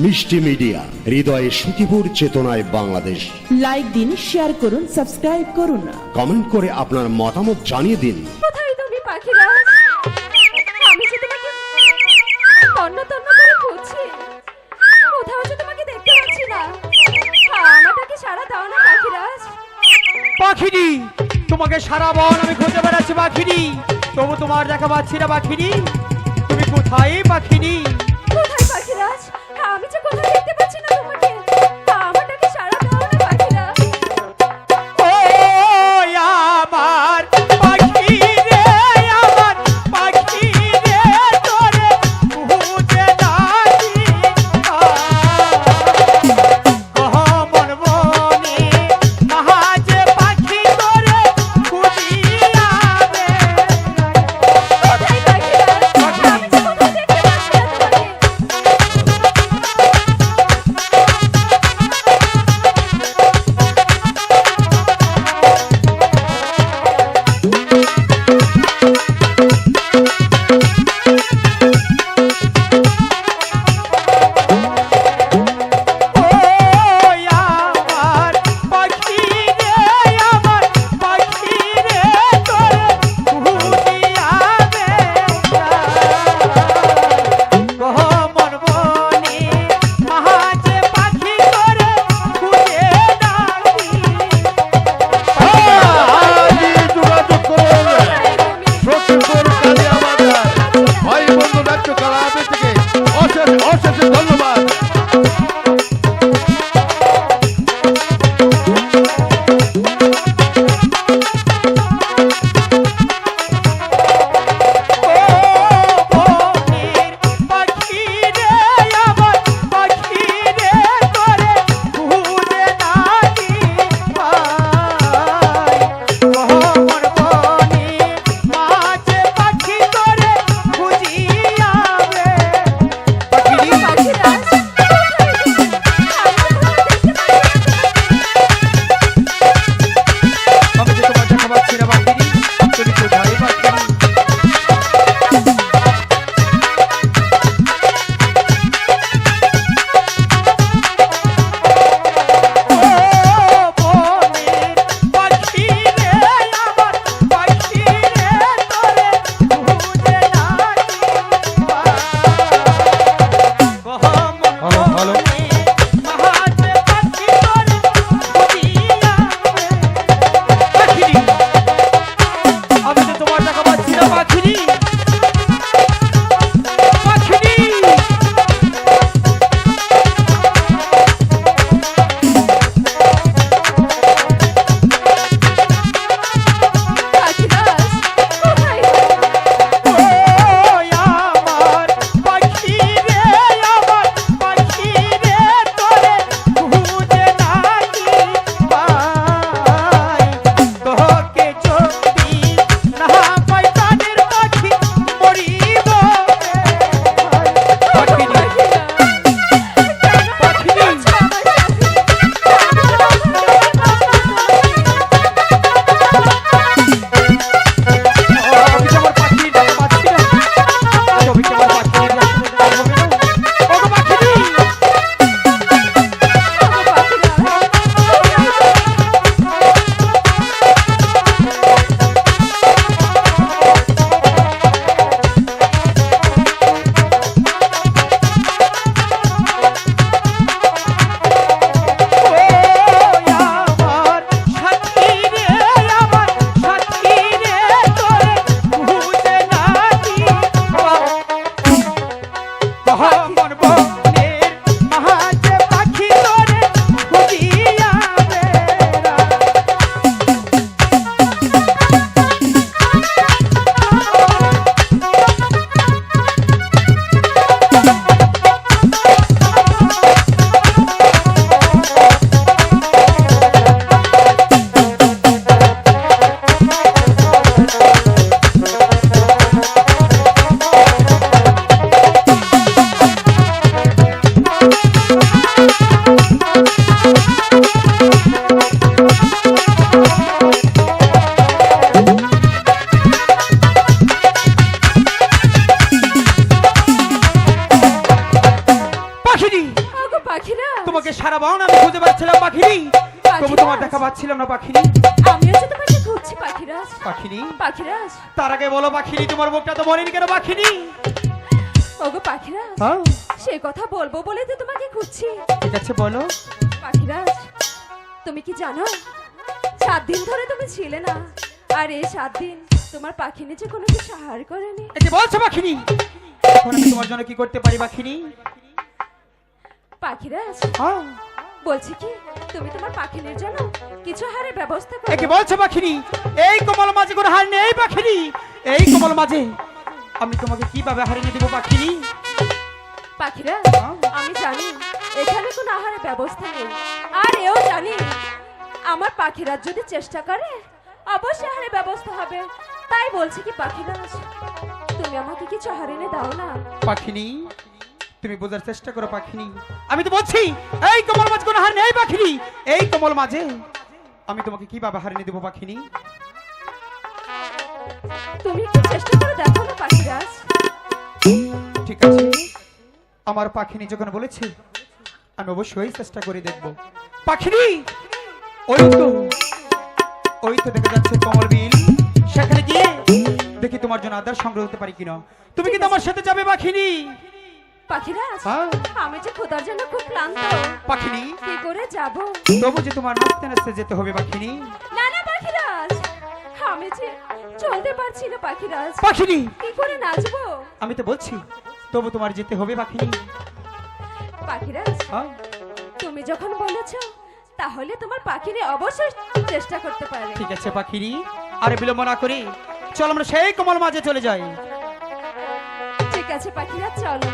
মিষ্টি মিডিয়া, হৃদয়ে সুখীপুর, চেতনায় বাংলাদেশ। লাইক দিন, শেয়ার করুন, সাবস্ক্রাইব করুন, কমেন্ট করে আপনার মতামত জানিয়ে দিন। কোথায় তুমি পাখিরাজ? আমি যে তোমাকে তন্ন তন্ন করে খুঁজছি, কোথাও যে তোমাকে দেখতে পাচ্ছি না। আমাকে সারা দাও না পাখিরাজ। পাখিরি, তোমাকে সারা বন আমি খুঁজে বেড়াচ্ছি পাখিরি, তবু তোমার দেখা পাচ্ছি না পাখিরি। তুমি কোথায় পাখিরি? কোথায় পাখিরাজ? আমি যে কোথাও দেখতে পাচ্ছি না তোমাকে। আমাকে সারা দাও না পাখিরাজ। ও আমার পাখি রে, আমার পাখি রে, তোরে খুঁজে ডাকি গহমন বনে, মহাজে পাখি তোরে খুঁজিয়া রে। কোথায় পাখিরাজ? আমি যে কোথাও দেখতে পাচ্ছি না তোমাকে। আমার পাখি রে, আমার পাখি রে, তোরে খুঁজিয়া রে গহমন বনে, মহাজে পাখি তোরে খুঁজে ডাকি। যোগাযোগ করুন শক্তিপুর কালিয়া বাজার ভাই বন্ধু নাট্য কলা থেকে অশেষ অশেষ ধন্যবাদ। বনের পাখি রে, আমার পাখি রে, তোরে খুঁজে ডাকি গহমন বনে, মাঝে পাখি তোরে খুঁজিয়া রে। পাখিরি, পাখিরাজ, কোথায় তুমি? আমি যে কোথাও দেখতে পাচ্ছি না। আমি যে তোমার দেখা পাচ্ছি না পাখিরি, তুমি কোথায় পাখিরি? বনের পাখি রে, আমার পাখি রে, তোরে খুঁজে ডাকি গহমন বনে, মহাজে পাখি তোরে খুঁজিয়া রে। পাখিরি, আমি যে তোমার দেখা পাচ্ছি না পাখিরি, পাখিরি। পাখিরাজ, কোথায় তুমি? ও আমার পাখি রে, আমার পাখি রে, ওগো পাখিরা তোমাকে সারা বন আমি খুঁজে বেড়াচ্ছিলাম পাখিনি, তবু তোমার দেখা পাচ্ছিলাম না পাখিনি। আমিও যে তোমাকে খুঁজছি পাখিরাজ। পাখিনি, পাখিরাজ তার আগে বলো পাখিনি, তোমার মুখটা তো মরেনি কেন পাখিনি? ওগো পাখিরাজ, হ্যাঁ সেই কথা বলবো বলে তো তোমাকে খুঁজছি। ঠিক আছে বলো। পাখিরাজ, তুমি কি জানো 7 দিন ধরে তুমি ছিলে না, আর এই 7 দিন তোমার পাখি নিচে কোনো কিছু আহার করেনি। এই যে বলছো পাখিনি, এখন আমি তোমার জন্য কি করতে পারি পাখিনি? পাখিরাজ হ্যাঁ বলছি কি, তুমি তোমার পাখিনের জন্য কিছু আহারের ব্যবস্থা করো। একে বলছো পাখিনি, এই কোমল মাঝে কোনো হার নেই পাখিনি, এই কোমল মাঝে আমি তোমাকে কিভাবে হার এনে দেবো পাখিনি? পাখিরাজ আমি জানি এখানে কোনো আহারের ব্যবস্থা নেই, আর এও জানি আমার পাখিরাজ যদি চেষ্টা করে অবশ্যই আহারের ব্যবস্থা হবে। তাই বলছি কি পাখিরাজ, তুমি আমাকে কিছু আহার এনে দাও না। পাখিনি তুমি বোঝার চেষ্টা করো পাখিনি, আমি তো বলছি এই কোমল মাঝে কোনো হার নেই পাখিনি, এই কোমল মাঝে আমি তোমাকে কিভাবে হার এনে দেবো পাখিনি? তুমি একটু চেষ্টা করে দেখো না পাখিরাজ। ঠিক আছে, আমার পাখিনি যখন বলেছে আমি অবশ্যই চেষ্টা করে দেখব। পাখিনি ওই তো দেখা যাচ্ছে কমল বিল, সেখানে গিয়ে দেখি তোমার জন্য আদার সংগ্রহ হতে পারি কিনা। তুমি কিন্তু আমার সাথে যাবে পাখিনি? পাখিরাজ হ্যাঁ। আমি যে খোদার জন্য খুব ক্লান্ত, পাখিনি কি করে যাব? তবু যে তোমার নাচতে নাচতে যেতে হবে পাখিনি। না না পাখিরাজ, আমি যে চলতে পারছি না পাখিরাজ, পাখিনি কি করে নাচবো? আমি তো বলছি তবু তোমার যেতে হবে পাখিনি। পাখিরাজ হ্যাঁ তুমি যখন বলেছো তাহলে তোমার পাখিরে অবশ্যই চেষ্টা করতে পারে। ঠিক আছে পাখিনি, আরে বিলম্ব না করি চল আমরা সেই কোমল মাঝে চলে যাই। ঠিক আছে পাখিরাজ চলো।